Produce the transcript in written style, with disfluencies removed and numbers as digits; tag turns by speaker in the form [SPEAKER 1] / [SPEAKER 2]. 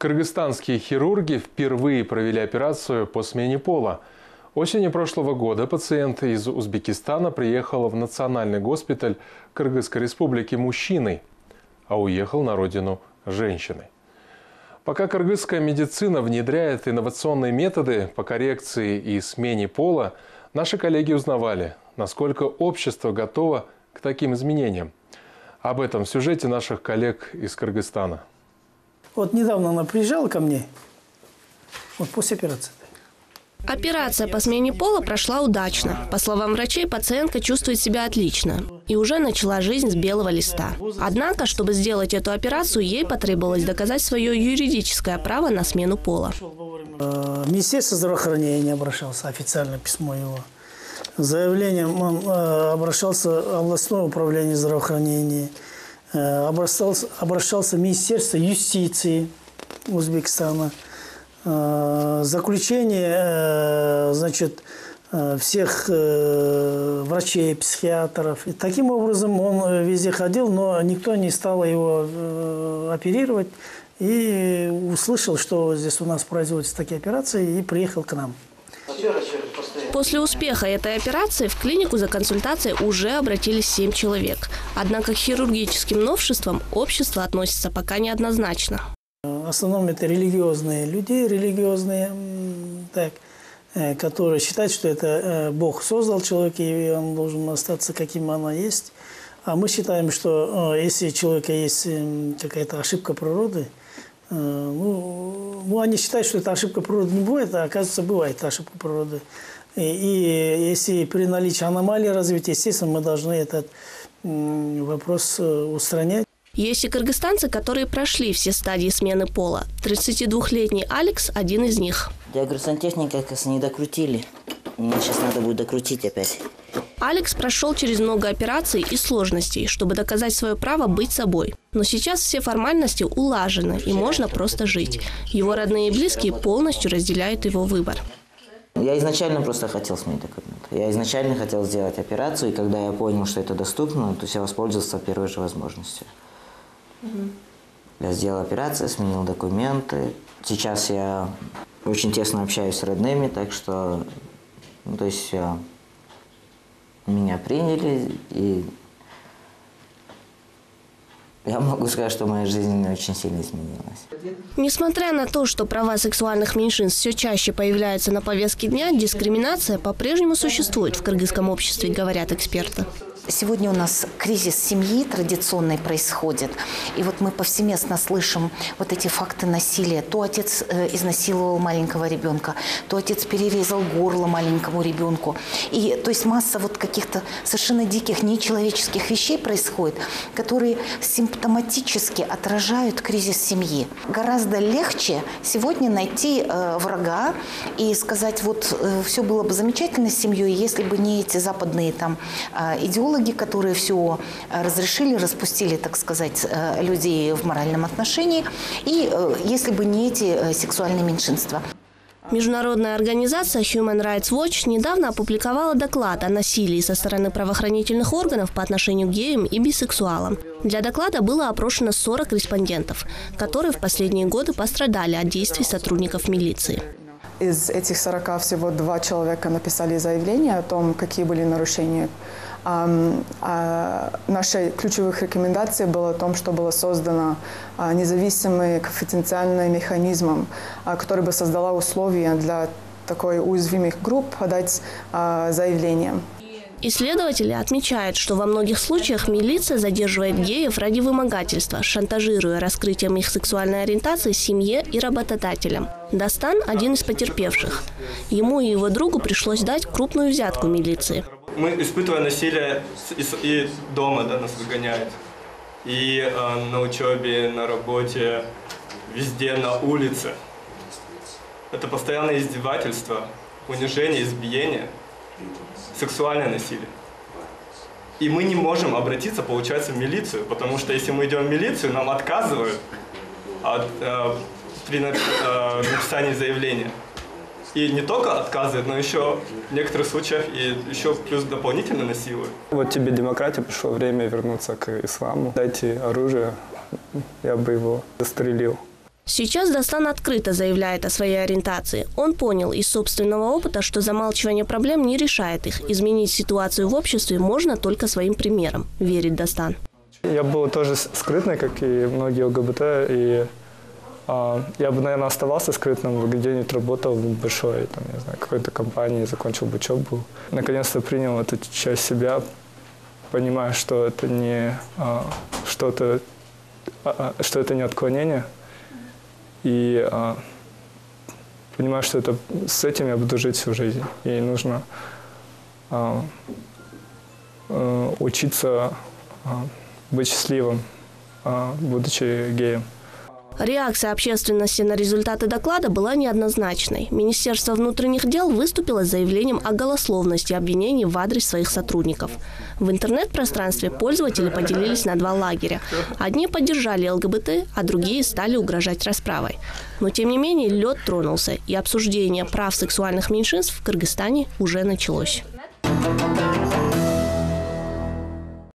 [SPEAKER 1] Кыргызстанские хирурги впервые провели операцию по смене пола. Осенью прошлого года пациент из Узбекистана приехал в Национальный госпиталь Кыргызской республики мужчиной, а уехал на родину женщиной. Пока кыргызская медицина внедряет инновационные методы по коррекции и смене пола, наши коллеги узнавали, насколько общество готово к таким изменениям. Об этом в сюжете наших коллег из Кыргызстана.
[SPEAKER 2] Вот недавно она приезжала ко мне, вот после операции.
[SPEAKER 3] Операция по смене пола прошла удачно. По словам врачей, пациентка чувствует себя отлично и уже начала жизнь с белого листа. Однако, чтобы сделать эту операцию, ей потребовалось доказать свое юридическое право на смену пола.
[SPEAKER 2] Министерство здравоохранения обращался, официальное письмо его. С заявлением он обращался в областное управление здравоохранения, обращался в Министерство юстиции Узбекистана. Заключение, значит, всех врачей, психиатров. И таким образом он везде ходил, но никто не стал его оперировать. И услышал, что здесь у нас производятся такие операции, и приехал к нам.
[SPEAKER 3] После успеха этой операции в клинику за консультацией уже обратились 7 человек. Однако к хирургическим новшествам общество относится пока неоднозначно.
[SPEAKER 2] В основном это религиозные люди, которые считают, что это Бог создал человека, и он должен остаться, каким оно есть. А мы считаем, что если у человека есть какая-то ошибка природы, они считают, что эта ошибка природы не бывает, а оказывается, бывает ошибка природы. И если при наличии аномалии развития, естественно, мы должны этот вопрос устранять.
[SPEAKER 3] Есть и кыргызстанцы, которые прошли все стадии смены пола. 32-летний Алекс – один из них.
[SPEAKER 4] Я говорю, сантехника, кажется, не докрутили. Мне сейчас надо будет докрутить опять.
[SPEAKER 3] Алекс прошел через много операций и сложностей, чтобы доказать свое право быть собой. Но сейчас все формальности улажены, и можно просто жить. Его родные и близкие полностью разделяют его выбор.
[SPEAKER 4] Я изначально просто хотел сменить документы. Я изначально хотел сделать операцию, и когда я понял, что это доступно, то я воспользовался первой же возможностью. Я сделал операцию, сменил документы. Сейчас я очень тесно общаюсь с родными, так что, меня приняли, и я могу сказать, что моя жизнь очень сильно изменилась.
[SPEAKER 3] Несмотря на то, что права сексуальных меньшинств все чаще появляются на повестке дня, дискриминация по-прежнему существует в кыргызском обществе, говорят эксперты.
[SPEAKER 5] Сегодня у нас кризис семьи традиционный происходит. И вот мы повсеместно слышим вот эти факты насилия. То отец изнасиловал маленького ребенка, то отец перерезал горло маленькому ребенку. И то есть масса вот каких-то совершенно диких, нечеловеческих вещей происходит, которые симптоматически отражают кризис семьи. Гораздо легче сегодня найти врага и сказать, вот все было бы замечательно с семьей, если бы не эти западные там идеологи, которые все разрешили, распустили, так сказать, людей в моральном отношении, и если бы не эти сексуальные меньшинства.
[SPEAKER 3] Международная организация Human Rights Watch недавно опубликовала доклад о насилии со стороны правоохранительных органов по отношению к геям и бисексуалам. Для доклада было опрошено 40 респондентов, которые в последние годы пострадали от действий сотрудников милиции.
[SPEAKER 6] Из этих 40 всего 2 человека написали заявление о том, какие были нарушения. Нашей ключевых рекомендаций было о том, что было создано независимый конфиденциальный механизм, который бы создала условия для такой уязвимых групп подать заявление.
[SPEAKER 3] Исследователи отмечают, что во многих случаях милиция задерживает геев ради вымогательства, шантажируя раскрытием их сексуальной ориентации семье и работодателям. Дастан – один из потерпевших. Ему и его другу пришлось дать крупную взятку милиции.
[SPEAKER 7] Мы испытываем насилие и дома, нас выгоняют. И на учебе, на работе, везде, на улице. Это постоянное издевательство, унижение, избиение, сексуальное насилие. И мы не можем обратиться, получается, в милицию, потому что если мы идем в милицию, нам отказывают при написании заявления. И не только отказывают, но еще в некоторых случаях и еще плюс дополнительно насилуют.
[SPEAKER 8] Вот тебе демократия, пришло время вернуться к исламу. Дайте оружие, я бы его застрелил.
[SPEAKER 3] Сейчас Дастан открыто заявляет о своей ориентации. Он понял из собственного опыта, что замалчивание проблем не решает их. Изменить ситуацию в обществе можно только своим примером, верит Дастан.
[SPEAKER 8] Я был тоже скрытный, как и многие ЛГБТ, и я бы, наверное, оставался скрытным, где-нибудь работал в большой, там, не знаю, какой-то компании, закончил бы учебу. Наконец-то принял эту часть себя, понимая, что это не что-то, что это не отклонение. И понимаю, что с этим я буду жить всю жизнь. И нужно учиться быть счастливым, будучи геем.
[SPEAKER 3] Реакция общественности на результаты доклада была неоднозначной. Министерство внутренних дел выступило с заявлением о голословности обвинений в адрес своих сотрудников. В интернет-пространстве пользователи поделились на два лагеря. Одни поддержали ЛГБТ, а другие стали угрожать расправой. Но тем не менее лед тронулся, и обсуждение прав сексуальных меньшинств в Кыргызстане уже началось.